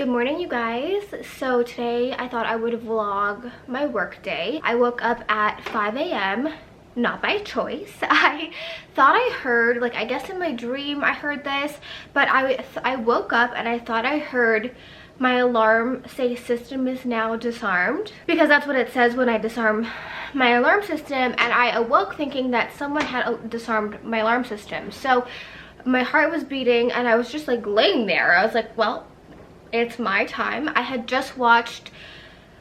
Good morning, you guys. So today I thought I would vlog my work day. I woke up at 5 a.m. not by choice. I thought I heard, like, I guess in my dream I heard this, but I woke up and I thought I heard my alarm say system is now disarmed, because that's what it says when I disarm my alarm system, and I awoke thinking that someone had disarmed my alarm system. So my heart was beating and I was just like laying there. I was like, well, it's my time. I had just watched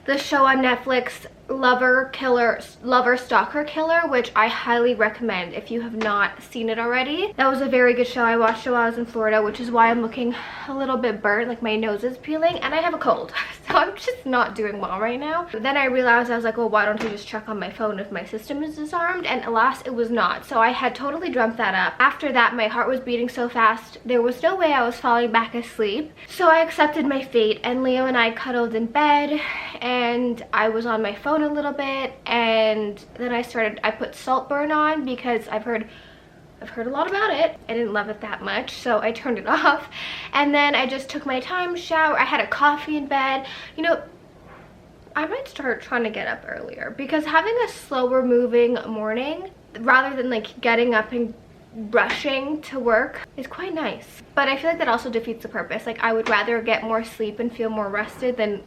the show on Netflix, Lover Stalker Killer, which I highly recommend if you have not seen it already. That was a very good show. I watched it while I was in Florida, which is why I'm looking a little bit burnt, like my nose is peeling, and I have a cold. So I'm just not doing well right now. Then I realized, I was like, well, why don't I just check on my phone if my system is disarmed? And alas, it was not. So I had totally dreamt that up. After that, my heart was beating so fast, there was no way I was falling back asleep. So I accepted my fate, and Leo and I cuddled in bed, and I was on my phone a little bit, and then I put Saltburn on because I've heard a lot about it. I didn't love it that much, so I turned it off. And then I just took my time, shower. I had a coffee in bed. You know, I might start trying to get up earlier, because having a slower moving morning rather than like getting up and rushing to work is quite nice. But I feel like that also defeats the purpose. Like, I would rather get more sleep and feel more rested than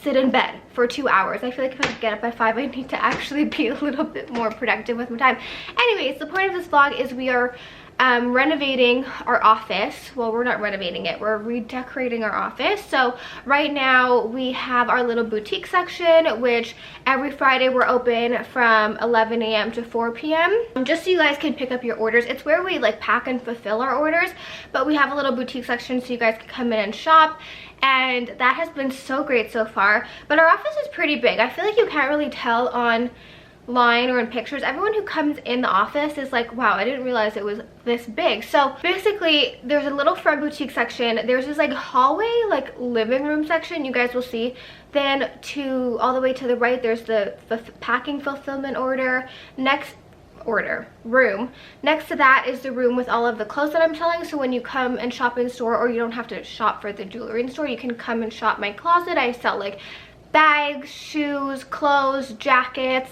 sit in bed for 2 hours. I feel like if I get up at 5, I need to actually be a little bit more productive with my time. Anyways, the point of this vlog is we are renovating our office. Well, we're not renovating it, we're redecorating our office. So right now we have our little boutique section, which every Friday we're open from 11 a.m. to 4 p.m. just so you guys can pick up your orders. It's where we like pack and fulfill our orders, but we have a little boutique section so you guys can come in and shop, and that has been so great so far. But our office is pretty big. I feel like you can't really tell online or in pictures. Everyone who comes in the office is like, wow, I didn't realize it was this big. So basically there's a little front boutique section, there's this like hallway, like living room section you guys will see, then to all the way to the right there's the packing fulfillment room. Next to that is the room with all of the clothes that I'm selling. So when you come and shop in store, or you don't have to shop for the jewelry in store, you can come and shop my closet. I sell like bags, shoes, clothes, jackets.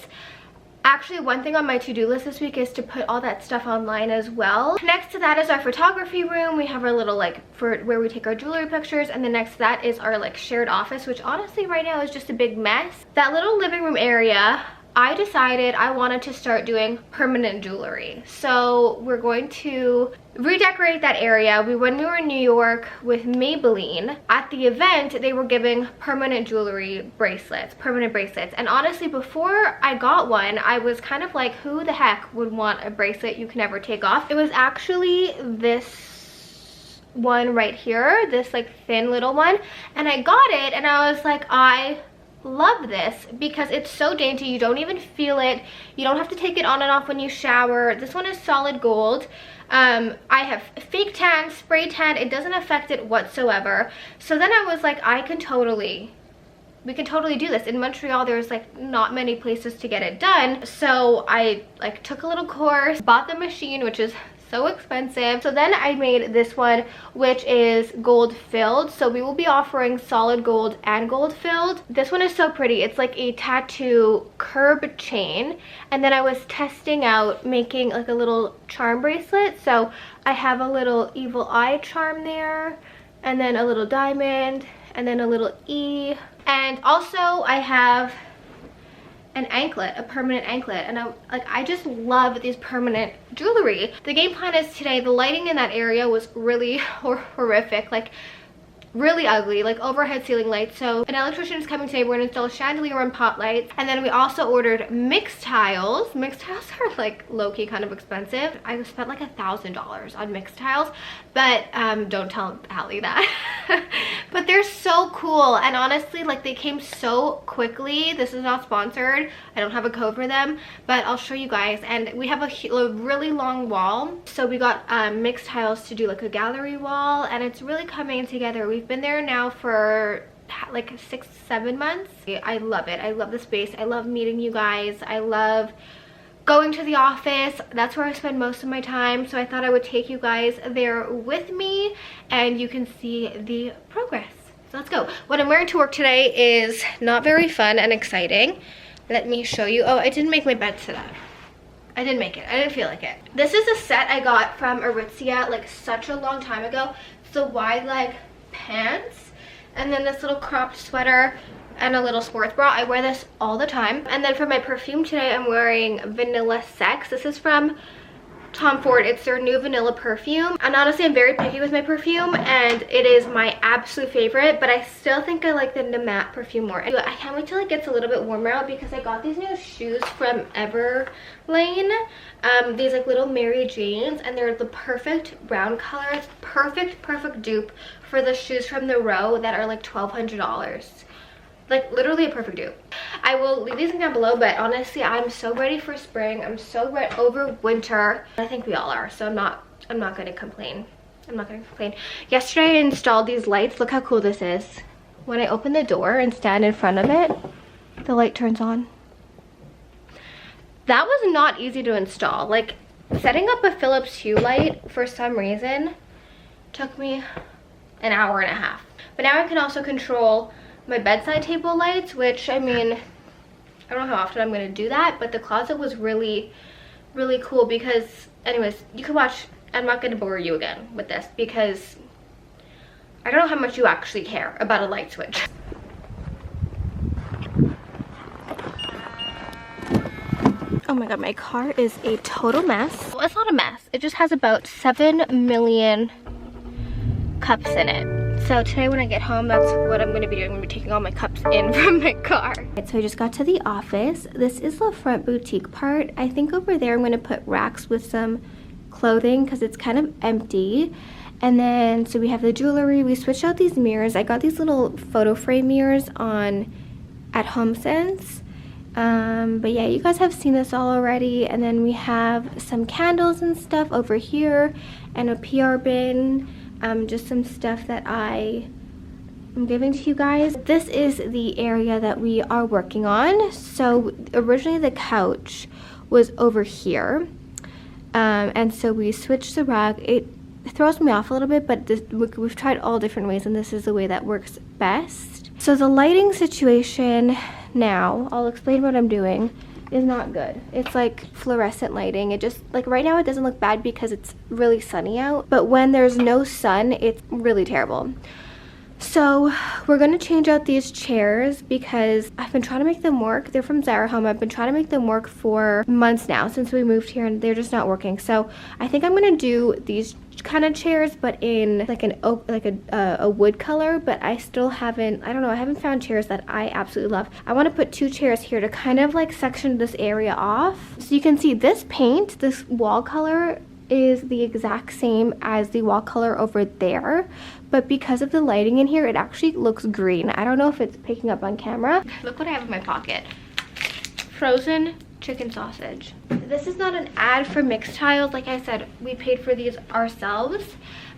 Actually, one thing on my to-do list this week is to put all that stuff online as well. Next to that is our photography room. We have our little like for where we take our jewelry pictures, and then next to that is our like shared office, which honestly right now is just a big mess. That little living room area, I decided I wanted to start doing permanent jewelry. So we're going to redecorate that area. When we were in New York with Maybelline, at the event, they were giving permanent jewelry bracelets, permanent bracelets. And honestly, before I got one, I was kind of like, who the heck would want a bracelet you can never take off? It was actually this one right here, this like thin little one. And I got it and I was like, I love this because it's so dainty. You don't even feel it. You don't have to take it on and off when you shower. This one is solid gold. I have fake tan, spray tan. It doesn't affect it whatsoever. So then I was like, we can totally do this. In Montreal, there's like not many places to get it done. So I like took a little course, bought the machine, which is so expensive. So then I made this one, which is gold filled. So we will be offering solid gold and gold filled. This one is so pretty. It's like a tattoo curb chain. And then I was testing out making like a little charm bracelet. So I have a little evil eye charm there, and then a little diamond, and then a little E. And also I have an anklet, a permanent anklet, and I just love these permanent jewelry. The game plan is today, the lighting in that area was really horrific, like really ugly, like overhead ceiling lights. So an electrician is coming today. We're gonna install chandelier and pot lights, and then we also ordered mixed tiles. Mixed tiles are like low-key kind of expensive. I spent like $1,000 on mixed tiles, but don't tell Hallie that. But they're so cool, and honestly, like, they came so quickly. This is not sponsored. I don't have a code for them, but I'll show you guys. And we have a really long wall, so we got mixed tiles to do like a gallery wall, and it's really coming together. We've been there now for like 6-7 months. I love it. I love the space. I love meeting you guys. I love going to the office. That's where I spend most of my time, so I thought I would take you guys there with me and you can see the progress. So let's go. What I'm wearing to work today is not very fun and exciting. Let me show you. Oh, I didn't make my bed today. I didn't make it. I didn't feel like it. This is a set I got from Aritzia like such a long time ago. It's the wide leg pants and then this little cropped sweater and a little sports bra. I wear this all the time. And then for my perfume today, I'm wearing Vanilla Sex. This is from Tom Ford. It's their new vanilla perfume, and honestly I'm very picky with my perfume and it is my absolute favorite, but I still think I like the DYNAMITE perfume more. And I can't wait till it gets a little bit warmer out because I got these new shoes from Everlane, these like little Mary Janes, and they're the perfect brown color. It's perfect dupe for the shoes from the Row that are like $1,200. Like literally a perfect dupe. I will leave these down below, but honestly I'm so ready for spring. I'm so ready over winter. I think we all are, so I'm not gonna complain. I'm not gonna complain. Yesterday I installed these lights. Look how cool this is. When I open the door and stand in front of it, the light turns on. That was not easy to install. Like setting up a Philips Hue light for some reason took me an hour and a half. But now I can also control my bedside table lights, which I mean, I don't know how often I'm going to do that, but the closet was really cool because, anyways, you can watch. I'm not going to bore you again with this because I don't know how much you actually care about a light switch. Oh my god, my car is a total mess. Well, it's not a mess. It just has about 7 million cups in it. So today when I get home, that's what I'm going to be doing. I'm going to be taking all my cups in from my car. Right, so I just got to the office. This is the front boutique part. I think over there I'm going to put racks with some clothing because it's kind of empty. And then, so we have the jewelry. We switched out these mirrors. I got these little photo frame mirrors at HomeSense. But yeah, you guys have seen this all already. And then we have some candles and stuff over here and a PR bin. Just some stuff that I am giving to you guys. This is the area that we are working on. So originally the couch was over here. And so we switched the rug. It throws me off a little bit, but we've tried all different ways and this is the way that works best. So the lighting situation now, I'll explain what I'm doing, is not good. It's like fluorescent lighting. It just, like right now it doesn't look bad because it's really sunny out, but when there's no sun, it's really terrible. So we're gonna change out these chairs because I've been trying to make them work. They're from Zara Home. I've been trying to make them work for months now since we moved here and they're just not working. So I think I'm gonna do these kind of chairs but in like an oak, like a wood color, but I still haven't, I don't know, I haven't found chairs that I absolutely love. I want to put 2 chairs here to kind of like section this area off. So you can see this paint, this wall color is the exact same as the wall color over there, but because of the lighting in here it actually looks green. I don't know if it's picking up on camera. Look what I have in my pocket. Frozen chicken sausage. This is not an ad for Mix Tiles. Like I said, we paid for these ourselves,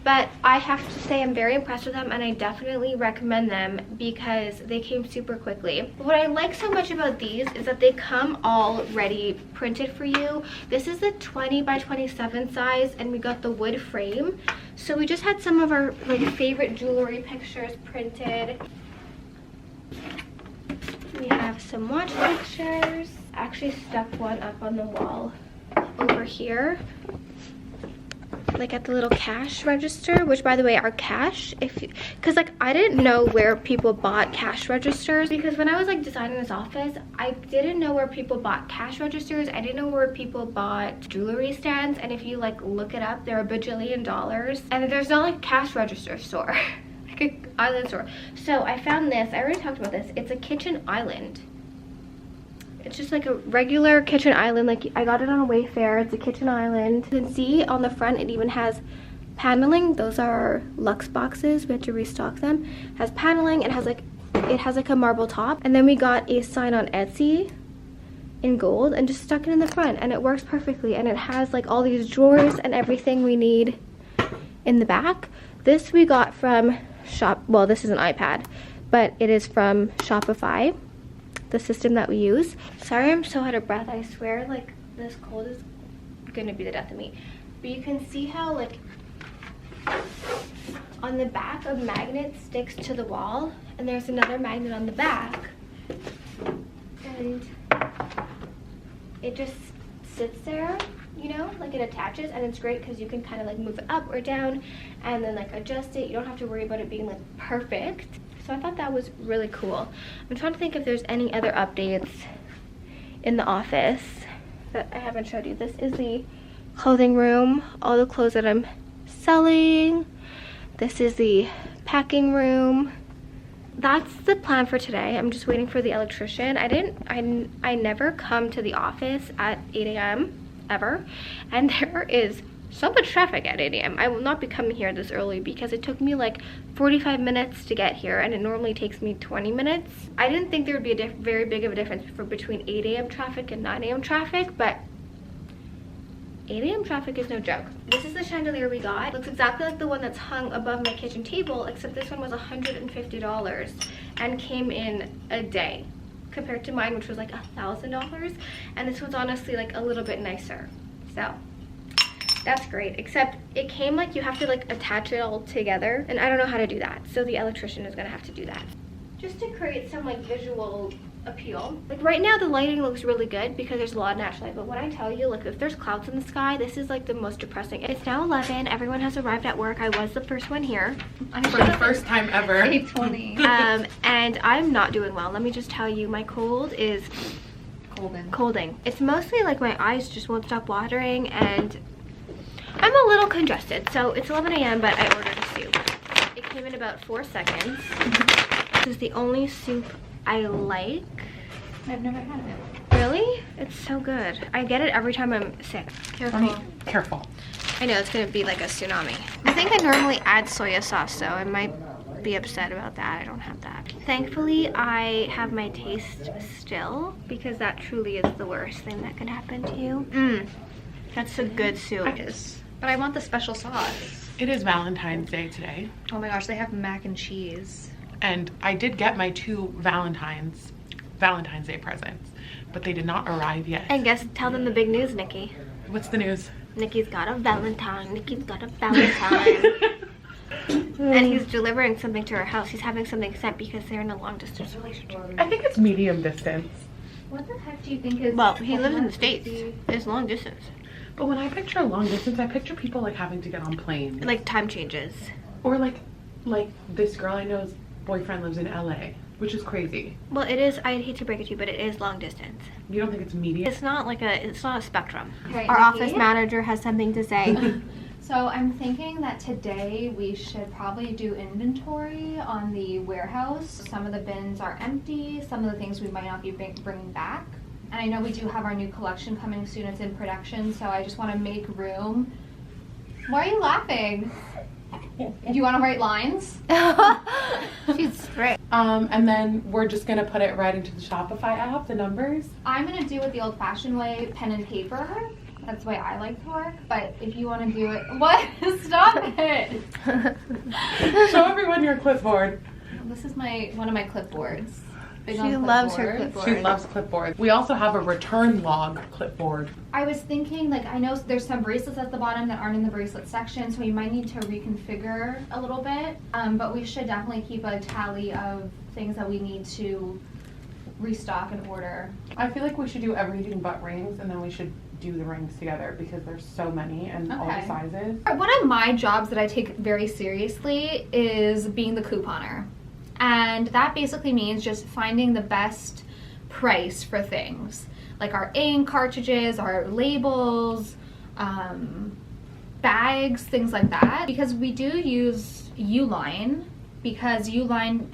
but I have to say I'm very impressed with them and I definitely recommend them because they came super quickly. What I like so much about these is that they come already printed for you. This is a 20 by 27 size and we got the wood frame. So we just had some of our like favorite jewelry pictures printed. We have some watch pictures. I actually stuck one up on the wall over here, like at the little cash register, which by the way, our cash, because like I didn't know where people bought cash registers, because when I was like designing this office, I didn't know where people bought cash registers. I didn't know where people bought jewelry stands, and if you like look it up, they're $1 bajillion, and there's not like a cash register store. Like an island store. So I found this. I already talked about this. It's a kitchen island. It's just like a regular kitchen island. Like I got it on a Wayfair. It's a kitchen island. You can see on the front it even has paneling. Those are Lux boxes. We had to restock them. It has paneling. It has like a marble top. And then we got a sign on Etsy in gold and just stuck it in the front, and it works perfectly. And it has like all these drawers and everything we need in the back. This we got from well, this is an iPad, but it is from Shopify, the system that we use. Sorry I'm so out of breath. I swear like this cold is gonna be the death of me. But you can see how like on the back, a magnet sticks to the wall, and there's another magnet on the back, and it just sits there, you know, like it attaches, and it's great because you can kind of like move it up or down and then like adjust it. You don't have to worry about it being like perfect. So I thought that was really cool. I'm trying to think if there's any other updates in the office that I haven't showed you. This is the clothing room, all the clothes that I'm selling. This is the packing room. That's the plan for today. I'm just waiting for the electrician. I never come to the office at 8 a.m. ever, and there is so much traffic at 8 a.m. I will not be coming here this early because it took me like 45 minutes to get here, and it normally takes me 20 minutes. I didn't think there would be a very big of a difference between 8 a.m. traffic and 9 a.m. traffic, but 8 a.m. traffic is no joke. This is the chandelier we got. It looks exactly like the one that's hung above my kitchen table, except this one was $150 and came in a day compared to mine, which was like $1,000, and this one's honestly like a little bit nicer. So that's great, except it came like you have to like attach it all together, and I don't know how to do that, so the electrician is gonna have to do that just to create some like visual appeal. Like right now the lighting looks really good because there's a lot of natural light, but when I tell you, like if there's clouds in the sky, this is like the most depressing. It's now 11. Everyone has arrived at work. I was the first one here for the first time ever. 8:20. And I'm not doing well. Let me just tell you, my cold is colding. It's mostly like my eyes just won't stop watering, and I'm a little congested. So it's 11 a.m. but I ordered a soup. It came in about 4 seconds. This is the only soup I like. I've never had it. Really? It's so good. I get it every time I'm sick. Careful. Careful. I know, it's gonna be like a tsunami. I think I normally add soy sauce, so I might be upset about that. I don't have that. Thankfully, I have my taste still, because that truly is the worst thing that could happen to you. That's a good soup. It is. But I want the special sauce. It is Valentine's Day today. Oh my gosh, they have mac and cheese. And I did get my 2 Valentine's Day presents, but they did not arrive yet. I guess tell them the big news, Nikki. What's the news? Nikki's got a Valentine. Nikki's got a Valentine. And he's delivering something to her house. He's having something sent because they're in a long distance relationship. I think it's medium distance. What the heck do you think is... Well, he lives in the States. It's long distance. But when I picture long distance, I picture people like having to get on planes. Like time changes. Or like this girl I know's boyfriend lives in LA, which is crazy. Well, it is. I hate to break it to you, but it is long distance. You don't think it's medium? It's not a spectrum. Okay, Our Nikki? office manager has something to say. So I'm thinking that today we should probably do inventory on the warehouse. Some of the bins are empty. Some of the things we might not be bringing back. And I know we do have our new collection coming soon. It's in production, so I just want to make room. Why are you laughing? Do you want to write lines? She's great. And then we're just gonna put it right into the Shopify app, the numbers. I'm gonna do it the old-fashioned way, pen and paper. That's the way I like to work. But if you want to do it, what? Stop it! Show everyone your clipboard. This is one of my clipboards. Big She on loves her clipboard. clipboard. She loves clipboard. We also have a return log clipboard. I was thinking, like, I know there's some bracelets at the bottom that aren't in the bracelet section, so we might need to reconfigure a little bit. But we should definitely keep a tally of things that we need to restock and order. I feel like we should do everything but rings, and then we should do the rings together because there's so many and all the sizes. One of my jobs that I take very seriously is being the couponer. And that basically means just finding the best price for things. Like our ink cartridges, our labels, bags, things like that. Because we do use Uline, because Uline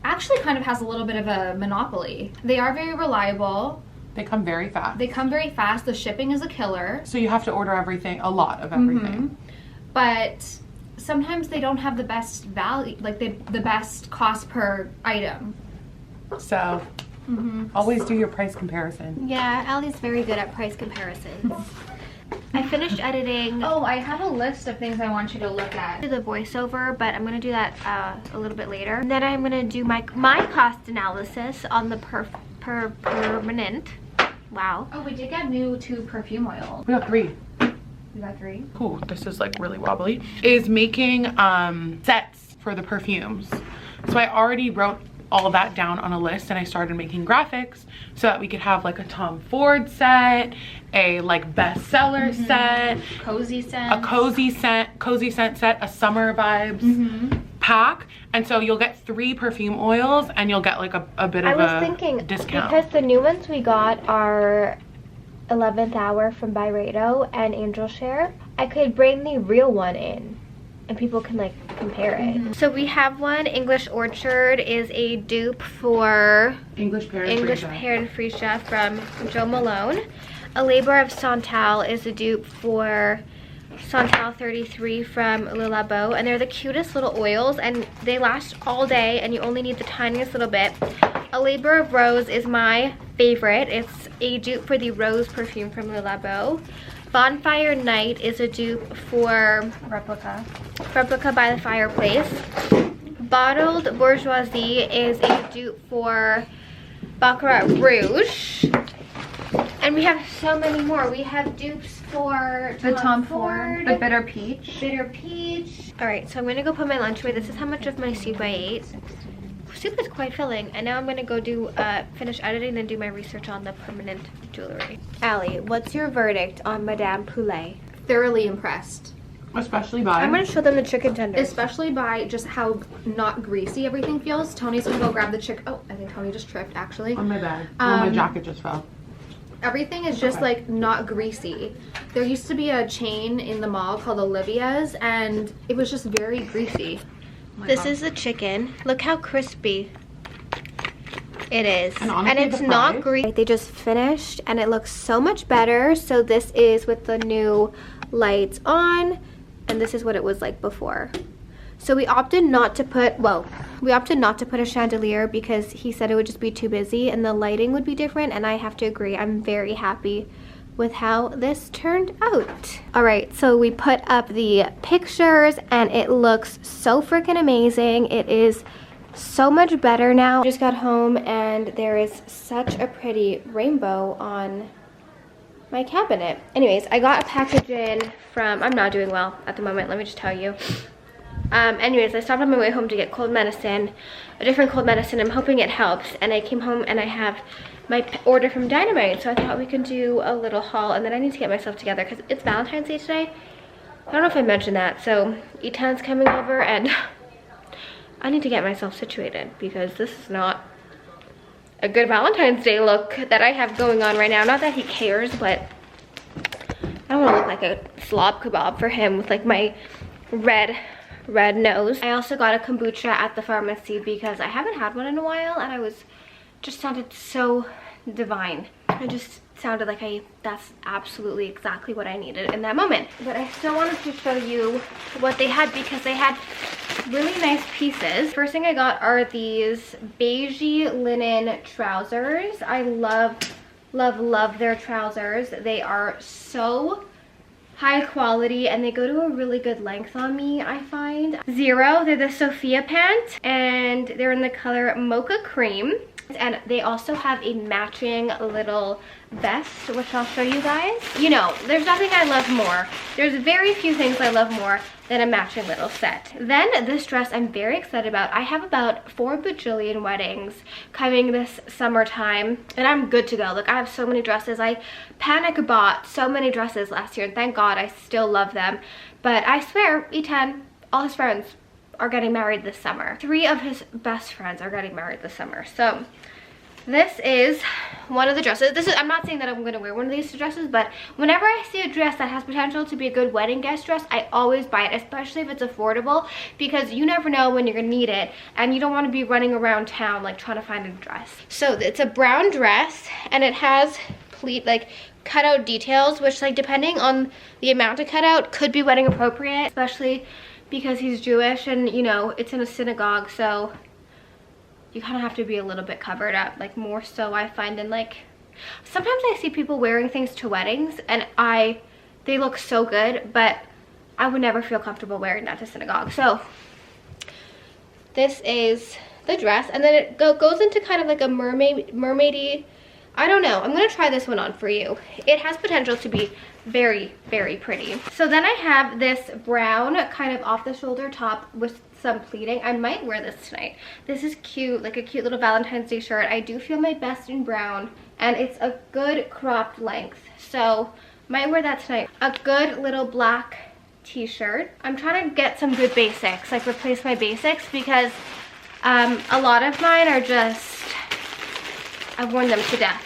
actually kind of has a little bit of a monopoly. They are very reliable. They come very fast. They come very fast. The shipping is a killer. So you have to order everything, a lot of everything. But sometimes they don't have the best value, like the best cost per item. So always do your price comparison. Yeah, Allie's very good at price comparisons. I finished editing Oh, I have a list of things I want you to look at. the voiceover, but I'm gonna do that a little bit later. And then I'm gonna do my cost analysis on the permanent. Wow. Oh, we did get new 2 perfume oil. We got 3. You got 3. Ooh, this is like really wobbly. Is making sets for the perfumes. So I already wrote all that down on a list and I started making graphics so that we could have like a Tom Ford set, a like bestseller set, Cozy scent, a cozy scent set, a summer vibes pack. And so you'll get 3 perfume oils and you'll get like a bit of a discount. Because the new ones we got are 11th Hour from Byredo and Angel Share, I could bring the real one in and people can like compare it. So we have one. English Orchard is a dupe for English Pear and Freesia from Jo Malone. A Labor of Santal is a dupe for Santal 33 from Le Labo, and they're the cutest little oils and they last all day and you only need the tiniest little bit. A Labor of Rose is my favorite. It's a dupe for the Rose perfume from Le Labo. Bonfire Night is a dupe for Replica by the Fireplace. Bottled Bourgeoisie is a dupe for Baccarat Rouge. And we have so many more. We have dupes for the Tom Ford, the Bitter Peach. Alright, so I'm gonna go put my lunch away. This is how much of my soup I ate. Soup is quite filling, and now I'm gonna go do finish editing and do my research on the permanent jewelry. Allie, what's your verdict on Madame Poulet? Thoroughly impressed. Especially by, I'm gonna show them the chicken tenders. Especially by just how not greasy everything feels. Tony's gonna go grab the chicken. Oh, I think Tony just tripped actually. on my bag. My jacket just fell. Everything is just like not greasy. There used to be a chain in the mall called Olivia's and it was just very greasy. This is the chicken. Look how crispy it is. And honestly, it's not greasy. They just finished and it looks so much better. So this is with the new lights on and this is what it was like before. So we opted not to put, a chandelier because he said it would just be too busy and the lighting would be different, and I have to agree, I'm very happy with how this turned out. All right, so we put up the pictures and it looks so freaking amazing. It is so much better now. I just got home and there is such a pretty rainbow on my cabinet. Anyways, I got a package in from, I'm not doing well at the moment, let me just tell you. Anyways, I stopped on my way home to get cold medicine, a different cold medicine. I'm hoping it helps. And I came home and I have my order from DYNAMITE. So I thought we could do a little haul. And then I need to get myself together because it's Valentine's Day today. I don't know if I mentioned that. So Etan's coming over and I need to get myself situated because this is not a good Valentine's Day look that I have going on right now. Not that he cares, but I don't want to look like a slob kebab for him with like my red nose. I also got a kombucha at the pharmacy because I haven't had one in a while and I was just sounded so divine. It just sounded like that's absolutely exactly what I needed in that moment. But I still wanted to show you what they had because they had really nice pieces. First thing I got are these beigey linen trousers. I love their trousers. They are so high quality and they go to a really good length on me, I find. Zero, they're the Sophia pant and they're in the color Mocha Cream. And they also have a matching little vest, which I'll show you guys. You know, there's nothing I love more. There's very few things I love more than a matching little set. Then this dress I'm very excited about. I have about 4 bajillion weddings coming this summertime and I'm good to go. Look, I have so many dresses. I panic bought so many dresses last year and thank God I still love them. But I swear, Etan, all his friends are getting married this summer. 3 of his best friends are getting married this summer. So this is one of the dresses. I'm not saying that I'm gonna wear one of these dresses, but whenever I see a dress that has potential to be a good wedding guest dress, I always buy it, especially if it's affordable, because you never know when you're gonna need it and you don't want to be running around town like trying to find a dress. So it's a brown dress and it has like cutout details, which like depending on the amount of cutout could be wedding appropriate, especially because he's Jewish and you know it's in a synagogue, so you kind of have to be a little bit covered up, like more so I find in like, sometimes I see people wearing things to weddings and they look so good, but I would never feel comfortable wearing that to synagogue. So this is the dress and then it goes into kind of like a mermaidy, I don't know, I'm gonna try this one on for you. It has potential to be very, very pretty. So then I have this brown kind of off the shoulder top with some pleating. I might wear this tonight. This is cute, like a cute little Valentine's Day shirt. I do feel my best in brown, and it's a good cropped length, so might wear that tonight. A good little black t-shirt. I'm trying to get some good basics, like replace my basics, because a lot of mine are just, I've worn them to death.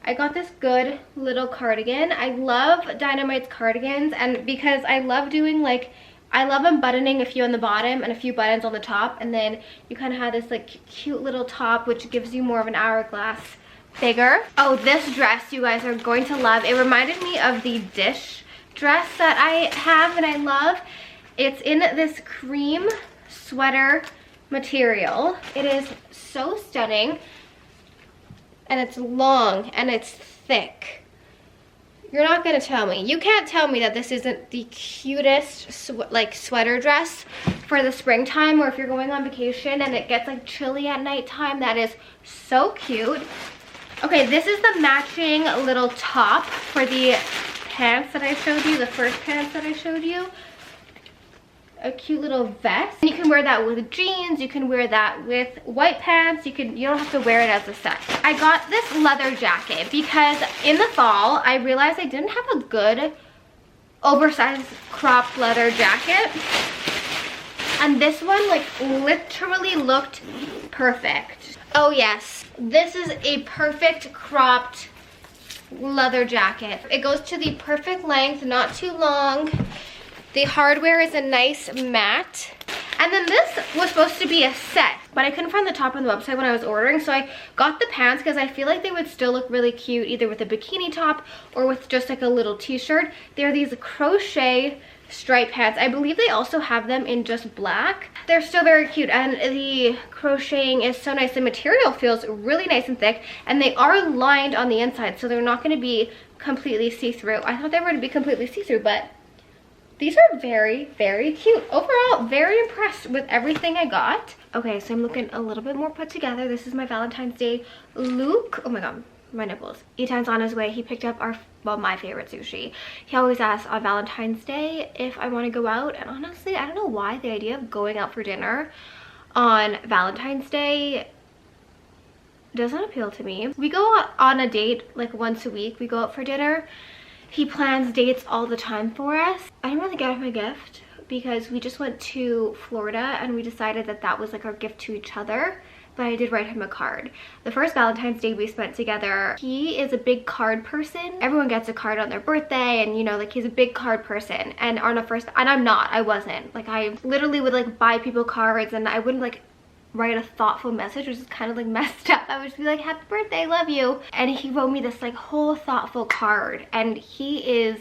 I got this good little cardigan. I love DYNAMITE's cardigans, and because I love doing like, I love unbuttoning a few on the bottom and a few buttons on the top, and then you kind of have this like cute little top which gives you more of an hourglass figure. Oh, this dress you guys are going to love. It reminded me of the dish dress that I have and I love. It's in this cream sweater material. It is so stunning, and it's long and it's thick. You're not gonna tell me, you can't tell me that this isn't the cutest sweater dress for the springtime, or if you're going on vacation and it gets like chilly at nighttime. That is so cute. Okay, this is the matching little top for the pants that I showed you, the first pants that I showed you. A cute little vest. You can wear that with jeans, you can wear that with white pants, you don't have to wear it as a set. I got this leather jacket because in the fall I realized I didn't have a good oversized cropped leather jacket, and this one like literally looked perfect. Oh yes, this is a perfect cropped leather jacket. It goes to the perfect length, not too long. The hardware is a nice matte. And then this was supposed to be a set, but I couldn't find the top on the website when I was ordering, so I got the pants because I feel like they would still look really cute either with a bikini top or with just like a little t-shirt. They're these crochet stripe pants. I believe they also have them in just black. They're still very cute, and the crocheting is so nice. The material feels really nice and thick, and they are lined on the inside, so they're not going to be completely see-through. I thought they were going to be completely see-through, but these are very, very cute. Overall, very impressed with everything I got. Okay, so I'm looking a little bit more put together. This is my Valentine's Day look. Oh my god, my nipples. Etan's on his way. He picked up my favorite sushi. He always asks on Valentine's Day if I want to go out, and honestly, I don't know why the idea of going out for dinner on Valentine's Day doesn't appeal to me. We go on a date like once a week. We go out for dinner. He plans dates all the time for us. I didn't really get him a gift because we just went to Florida and we decided that that was like our gift to each other, but I did write him a card. The first Valentine's Day we spent together, he is a big card person. Everyone gets a card on their birthday, and you know, like he's a big card person. And on a first, and I wasn't. Like I literally would like buy people cards, and I wouldn't like write a thoughtful message, which is kind of like messed up. I would just be like, happy birthday, love you. And he wrote me this like whole thoughtful card, and he is,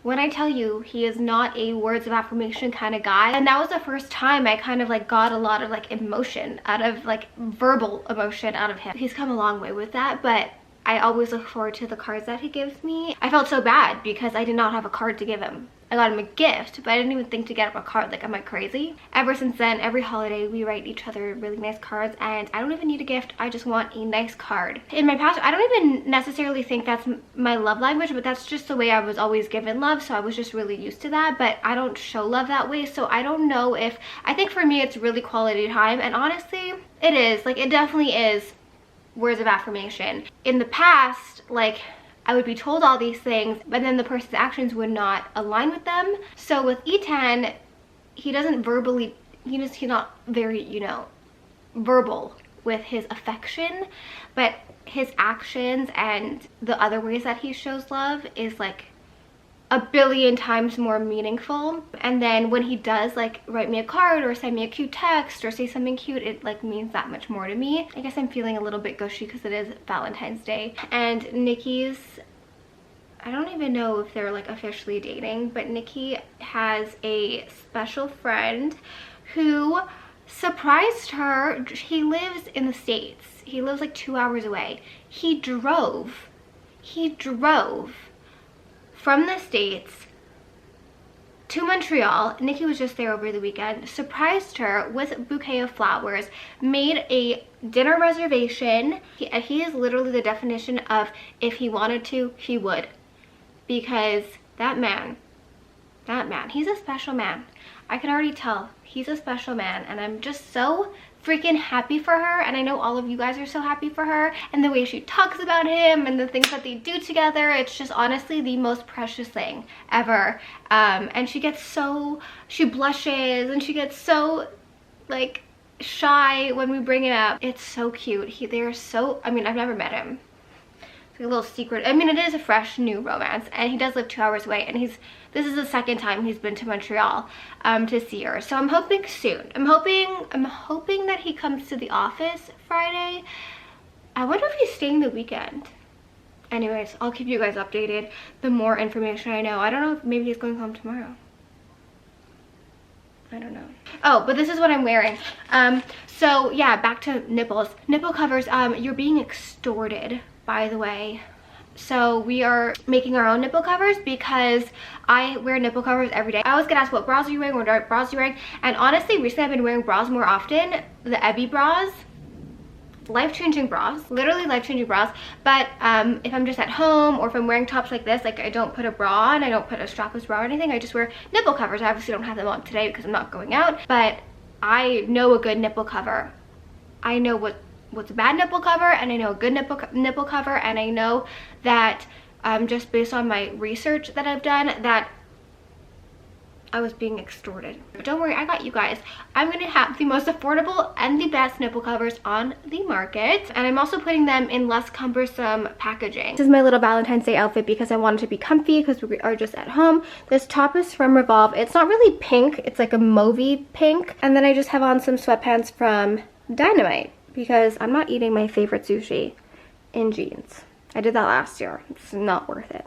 when I tell you, he is not a words of affirmation kind of guy. And that was the first time I kind of like got a lot of like emotion out of, like verbal emotion out of him. He's come a long way with that, but I always look forward to the cards that he gives me. I felt so bad because I did not have a card to give him. I got him a gift, but I didn't even think to get him a card. Like, am I crazy? Ever since then, every holiday we write each other really nice cards, and I don't even need a gift. I just want a nice card. In my past, I don't even necessarily think that's my love language, but that's just the way I was always given love, so I was just really used to that. But I don't show love that way, so I don't know if, I think for me it's really quality time, and honestly, it is. Like, it definitely is words of affirmation. In the past, like, I would be told all these things, but then the person's actions would not align with them. So with Etan, he doesn't verbally, he's not very, you know, verbal with his affection, but his actions and the other ways that he shows love is like a billion times more meaningful. And then when he does like write me a card or send me a cute text or say something cute, it like means that much more to me. I guess I'm feeling a little bit gushy because it is Valentine's Day. And Nikki's, I don't even know if they're like officially dating, but Nikki has a special friend who surprised her. He lives in the States. He lives like 2 hours away. He drove from the States to Montreal. Nikki was just there over the weekend, surprised her with a bouquet of flowers, made a dinner reservation. He is literally the definition of if he wanted to, he would, because that man, he's a special man. I can already tell he's a special man, and I'm just so freaking happy for her, and I know all of you guys are so happy for her, and the way she talks about him and the things that they do together, it's just honestly the most precious thing ever. And she blushes and she gets so like shy when we bring it up. It's so cute. They're so, I mean, I've never met him. It's like a little secret. I mean, it is a fresh new romance, and he does live 2 hours away, and this is the second time he's been to Montreal to see her. So I'm hoping soon. I'm hoping that he comes to the office Friday. I wonder if he's staying the weekend. Anyways, I'll keep you guys updated the more information I know. I don't know if maybe he's going home tomorrow. I don't know. Oh, but this is what I'm wearing. So yeah, back to nipples. Nipple covers, you're being extorted, by the way. So we are making our own nipple covers because I wear nipple covers every day. I always get asked, what bras are you wearing, what bras are you wearing? And honestly, recently I've been wearing bras more often. The Ebby bras. Life-changing bras, literally life-changing bras. But if I'm just at home, or if I'm wearing tops like this, like I don't put a bra on, I don't put a strapless bra or anything, I just wear nipple covers. I obviously don't have them on today because I'm not going out, but I know a good nipple cover. I know what's a bad nipple cover, and I know a good nipple cover, and I know that just based on my research that I've done, that I was being extorted. But don't worry, I got you guys. I'm gonna have the most affordable and the best nipple covers on the market, and I'm also putting them in less cumbersome packaging. This is my little Valentine's Day outfit because I wanted to be comfy because we are just at home. This top is from Revolve. It's not really pink, it's like a mauvey pink, and then I just have on some sweatpants from DYNAMITE because I'm not eating my favorite sushi in jeans. I did that last year. It's not worth it.